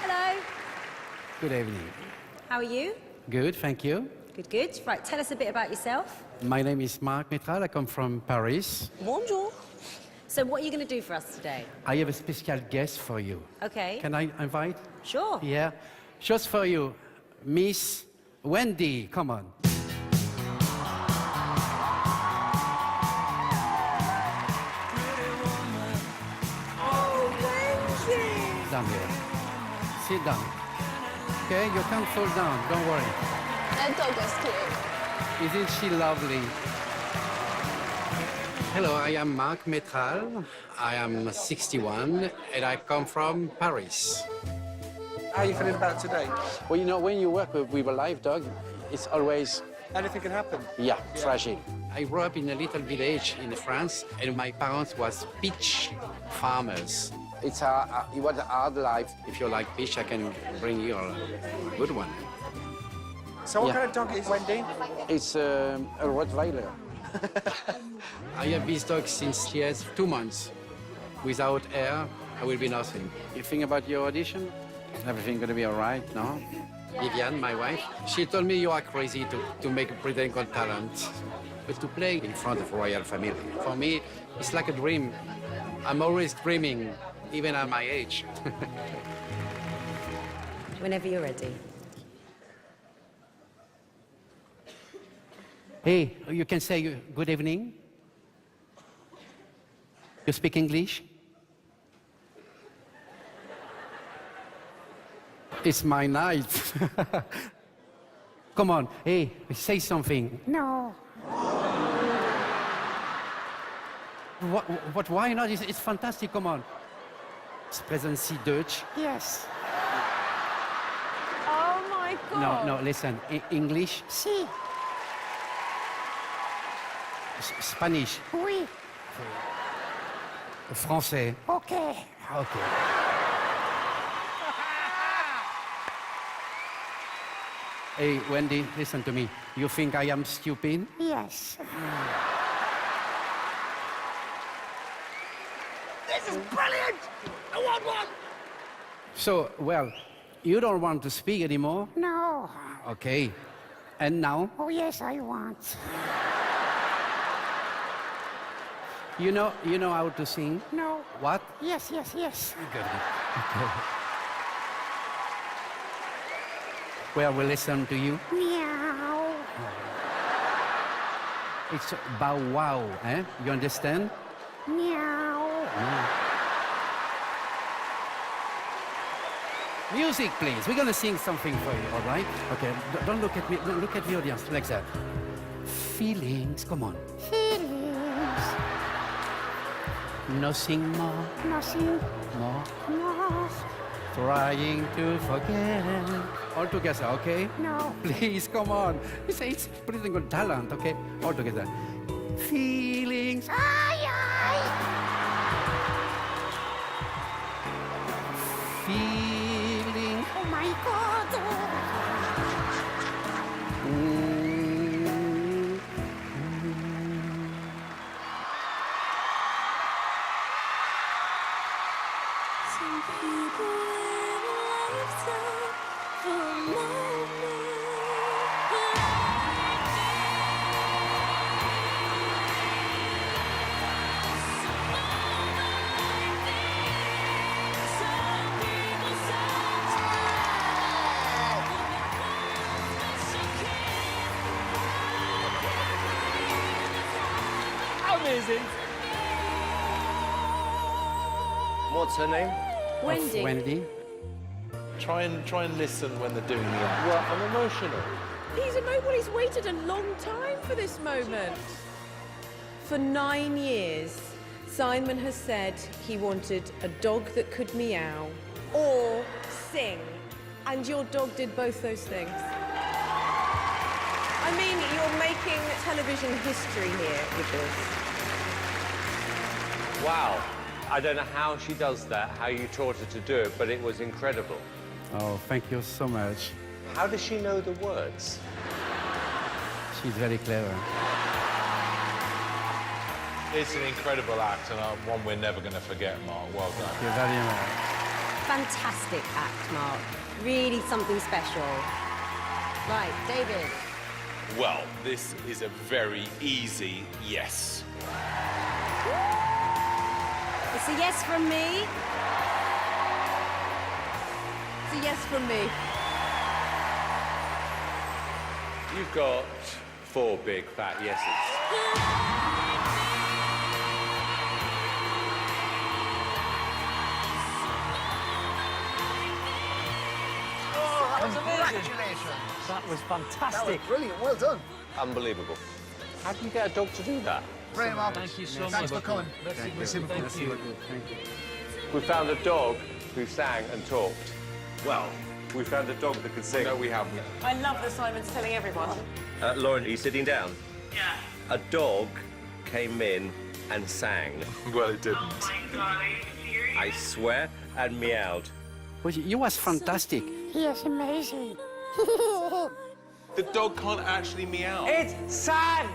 Hello. Good evening. How are you? Good, thank you. Good, good. Right, tell us a bit about yourself. My name is Marc Métral. I come from Paris. Bonjour. So what are you going to do for us today? I have a special guest for you. Okay. Can I invite? Sure. Yeah. Just for you, Miss Wendy. Come on. Oh, Wendy! Down here. Sit down. Okay, you can't fall down. Don't worry. That dog is cute. Isn't she lovely? Hello, I am Marc Métral. I am 61 and I come from Paris. How are you feeling about today? Well, you know, when you work with a live dog, it's always, Anything can happen. yeah, fragile. I grew up in a little village in France and my parents was peach farmers. It was a hard life. If you like peach, I can bring you a good one. So what Yeah. kind of dog is Wendy? It's a Rottweiler. I have this dog since she has 2 months. Without her, I will be nothing. You think about your audition? Everything gonna be all right, no? Viviane, my wife, she told me you are crazy to make Britain Got Talent. But to play in front of royal family, for me, it's like a dream. I'm always dreaming, even at my age. Whenever you're ready. Hey, you can say good evening. You speak English? It's my night. Come on, hey, say something. No. What, why not? It's fantastic, come on. Sprechen Sie Deutsch? Yes. Oh my God. No, listen. English? Sí. Spanish? Oui. Français? Okay. Okay. Hey, Wendy, listen to me. You think I am stupid? Yes. This is brilliant! I want one! So, well, you don't want to speak anymore? No. Okay. And now? Oh yes, I want. You know how to sing? No. What? Yes, yes, yes. Good. Okay. Well, we'll listen to you. Meow. It's bow wow, eh? You understand? Meow. Music, please. We're gonna sing something for you, all right? Okay, don't look at me. Don't look at the audience like that. Feelings, come on. Feelings. Nothing more, Nothing more. more. Trying to forget. All together, okay? No. Please, come on. It's Britain Got Talent, okay? All together. Feelings. Ay, ay. Feelings. Oh my God. Mm. Some people live a lifetime for a moment. Some people Amazing! What's her name? Wendy. Wendy. Try and listen when they're doing the act. Well, I'm emotional. He's waited a long time for this moment. For 9 years, Simon has said he wanted a dog that could meow or sing, and your dog did both those things. I mean, you're making television history here with this. Wow. I don't know how she does that, how you taught her to do it, but it was incredible. Oh, thank you so much. How does she know the words? She's very clever. It's an incredible act and one we're never going to forget, Mark. Well done. Thank you very much. fantastic act, Mark. Really something special. Right, David. Well, this is a very easy yes. It's a yes from me. It's a yes from me. You've got 4 big fat yeses. That was fantastic. Brilliant, well done. Unbelievable. How do you get a dog to do that? Brilliant, Mark. Thank you so much. Thanks for coming. Thank Merci you. beaucoup. We found a dog who sang and talked. Well, we found a dog that could sing. No, we haven't. I love that Simon's telling everyone. Lauren, are you sitting down? Yeah. A dog came in and sang. Well, it didn't. I swear, and meowed. Well, you was fantastic. He is amazing. The dog can't actually meow. It sang!